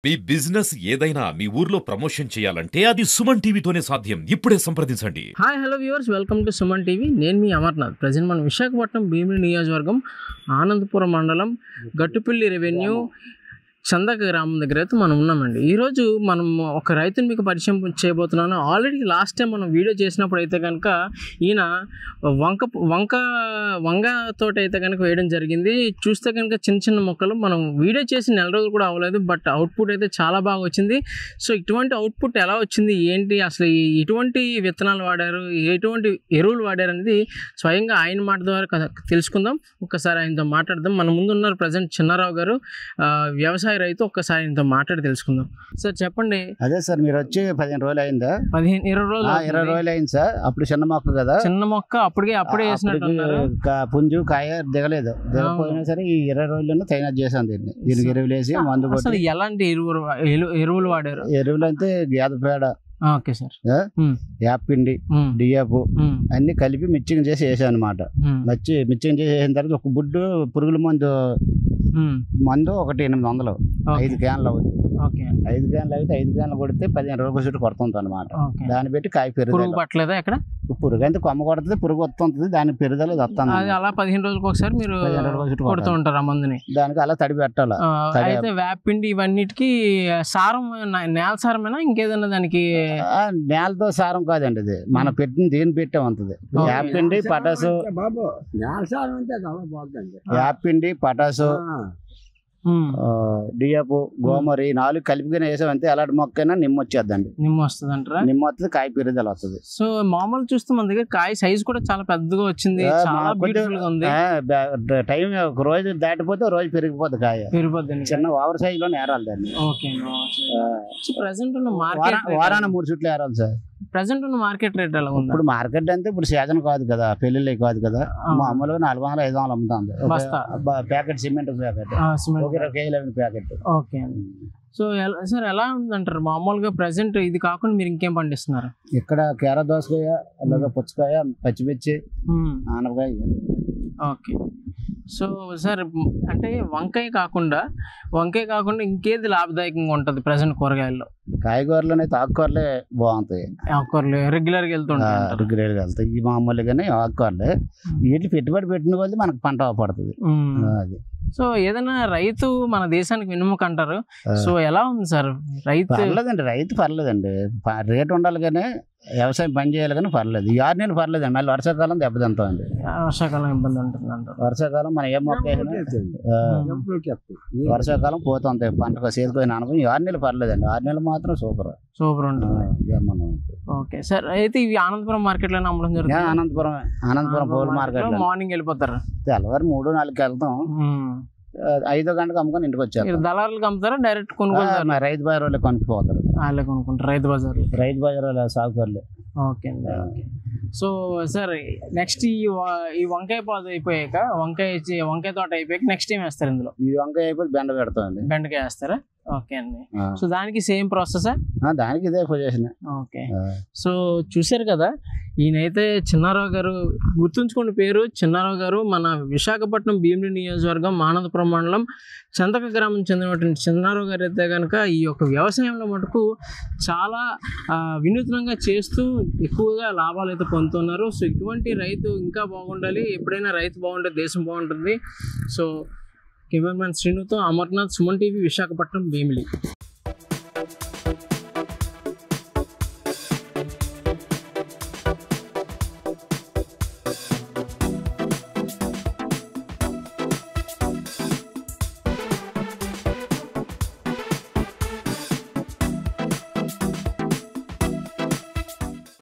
మీ business ఏదైనా మీ ఊర్లో promotion చేయాలంటే అది సుమన్ టీవీతోనే సాధ్యం. ఇప్పుడే సంప్రదించండి. Hi hello viewers, welcome to Suman TV. నేను మీ అమర్నాథ్. ప్రజెంట్ మనం విశాఖపట్నం భీమిలి నియోజకవర్గం ఆనందపురం మండలం గట్టుపల్లి రెవెన్యూ చందక గ్రామం దగ్గర అయితే మనం ఉన్నామండి. ఈరోజు మనం ఒక రైతుని మీకు పరిచయం చేయబోతున్నాను. ఆల్రెడీ లాస్ట్ టైం మనం వీడియో చేసినప్పుడు అయితే కనుక ఈయన వంగ తోట అయితే కనుక వేయడం జరిగింది. చూస్తే కనుక చిన్న చిన్న మొక్కలు మనం వీడియో చేసి నెల రోజులు కూడా అవ్వలేదు, బట్ అవుట్పుట్ అయితే చాలా బాగా వచ్చింది. సో ఇటువంటి అవుట్పుట్ ఎలా వచ్చింది, ఏంటి, అసలు ఎటువంటి విత్తనాలు వాడారు, ఎటువంటి ఎరువులు వాడారు అనేది స్వయంగా ఆయన మాట ద్వారా తెలుసుకుందాం. ఒక్కసారి ఆయనతో మాట్లాడదాం. మన ముందు ఉన్నారు ప్రజెంట్ చిన్నారావు గారు, వ్యవసాయ రైతు. ఒక్కసారి ఆయనతో మాట్లాడి తెలుసుకుందాం. సార్ చెప్పండి. అదే సార్, మీరు వచ్చి 15 రోజులు అయిందా? 20 రోజులు అయింది సార్. అప్పుడు చిన్న మొక్క కదా, చిన్న మొక్క అప్పుడే వేసినట్టు పుంజు కాయ దిగలేదు. దిగపోయినా సరే ఈ 20 రోజుల్లోనే తైనాత్ చేశాను దీనికి ఎరువులు వేసి మందు కొట్టి. అసలు ఎలాంటి ఎరువులు వాడారు? ఎరువులు అంటే గేదె పేడ, ఓకే సార్, యాపిండి, డియాపు అన్ని కలిపి మిక్సింగ్ చేసి వేసాను అనమాట. మిక్సింగ్ చేసి వేసిన తర్వాత ఒక బుడ్డు పురుగుల మందు ఒకటి 800, 5 క్యాన్లు అవుతుంది. 5 క్యాన్లు అయితే 5 క్యాన్లు కొడితే 15 రోజుల చుట్టూ కొడుతుంది అనమాట. దాన్ని బట్టి కాయ పెరుగుదల పట్టలేదా? ఎక్కడ పురుగు అయితే కొమ్మ కొడుతుంది, పురుగు వస్తుంది, దాని పెరుగుదల వస్తుంది. అలా 15 రోజులకు ఒకసారి మీరు కొడుతూ ఉంటారు ఆ మందుని. దానికి అలా తడి పెట్టాలి. అయితే వేపిండి ఇవన్నిటికి సారం నేల సారమేనా ఇంకేదన్నా? దానికి నేలతో సారం కాదండి, ఇది మన పెట్టిన దీన్ని పెట్టే ఉంటుంది. యాపిండి, పటాసు, యాపిండి, పటాసు, డియాపు, గోమరి 4 కలిపిగానే వేసామంటే అలాంటి మొక్కైనా నిమ్మ వచ్చేద్దండి. నిమ్మ వస్తుంది అంటారా? నిమ్మ వస్తుంది, కాయ పెరుగుదల వస్తుంది. సో మామూలు చూస్తే మన దగ్గర కాయ సైజ్ కూడా చాలా పెద్దగా వచ్చింది, చాలా బ్యూటిఫుల్ గా ఉంది. టైం ఒక రోజు దాటిపోతే రోజు పెరిగిపోతుంది, కాయ పెరిగిపోతుంది. చిన్న ఓవర్ సైజ్ లో ఏరాలి దాన్ని. ప్రెసెంట్ ఉన్న మార్కెట్ వారాన 3 చుట్లు ఏరాలి సార్. ప్రెసెంట్ ఉన్న మార్కెట్ రేట్ ఎలా ఉంది? ఇప్పుడు మార్కెట్ అంటే ఇప్పుడు సీజన్ కాదు కదా, పెళ్లిళ్ళు కాదు కదా, మామూలుగా 400, 500 అమ్ముతుంది ప్యాకెట్. సిమెంట్ ప్యాకెట్ 20 కేజీలు ప్యాకెట్. ఓకే. సో సార్ ఎలా ఉందంటారు మామూలుగా ప్రెసెంట్? ఇది కాకుండా మీరు ఇంకేం పండిస్తున్నారు ఇక్కడ? కేర దోసకాయ, అలాగే పుచ్చకాయ, పచ్చిమిర్చి, ఆనపకాయ. ఓకే. సో సార్ అంటే వంకాయ కాకుండా ఇంకేది లాభదాయకంగా ఉంటుంది ప్రెసెంట్ కూరగాయల్లో? కాయగూరలోనైతే ఆకుకూరలే బాగుంటాయి. ఆకుకూరలు రెగ్యులర్గా వెళ్తాయి. ఈ మామూలుగానే ఆకుకూరలే వీటి పెట్టుబడి పెట్టిన కొద్ది మనకు పంట పడుతుంది. అది సో ఏదైనా రైతు మన దేశానికి వెన్నెముక అంటారు. సో ఎలా ఉంది సార్ రైతు? రైతు పర్లేదండి, రేటు ఉండాలి కానీ వ్యవసాయం పని చేయాలి కానీ పర్లేదు. ఈ 6 నెలలు పర్లేదండి, మళ్ళీ వర్షాకాలం దెబ్బతింటామండి. వర్షాకాలం ఇబ్బంది ఉంటుంది అంటారు. వర్షాకాలం మనం ఏం మొక్క వర్షాకాలం పోతుంది పంటకు చేతిపోయిన అనుభవం. ఈ 6 నెలలు పర్లేదండి, 6 నెలలు మాత్రం సూపర్ ఉంటుంది. Okay sir. అయితే ఇవి ఆనందపురం మార్కెట్ లో అమ్మడం జరుగుతుంది. ఆనందపురం పౌల్ మార్కెట్ మార్నింగ్ వెళ్ళిపోతారు, తెల్లవారు 3, 4కి వెళ్తాం, 5 గంటలకు అమ్ముకొని ఇంటికి వచ్చారు. దళారులకు అమ్ముతారా డైరెక్ట్ కొనుగోలు? రైతు బజార్ కొనుక్కోపోతారు. వాళ్ళే కొనుక్కుంటారు రైతు బజార్ సాగుకర్లే. ఓకే అండి. ఓకే. సో సార్ నెక్స్ట్ ఈ వంకాయ పాదు అయిపోయాక, వంకాయ తోట అయిపోయాక నెక్స్ట్ ఏం వేస్తారు ఇందులో? ఈ వంకాయ అయిపోయి బెండ పెడతామండి. బెండకాయ వేస్తారా? ఓకే అండి. సో దానికి సేమ్ ప్రాసెస్? దానికి ఇదే పొజిషన్. ఓకే. సో చూశారు కదా, ఈయనైతే చిన్నారావు గారు. గుర్తుంచుకోండి పేరు చిన్నారావు గారు. మన విశాఖపట్నం భీమిలి నియోజకవర్గం ఆనందపురం మండలం చందక గ్రామం చెందినటువంటి చిన్నారావు గారు అయితే కనుక ఈ యొక్క వ్యవసాయంలో మటుకు చాలా వినూత్నంగా చేస్తూ ఎక్కువగా లాభాలు అయితే పొందుతున్నారు. సో ఇటువంటి రైతు ఇంకా బాగుండాలి. ఎప్పుడైనా రైతు బాగుంటే దేశం బాగుంటుంది. సో కెమెరామెన్ శ్రీనుతో అమర్నాథ్, సుమన్ టీవీ, విశాఖపట్నం భీమిలి.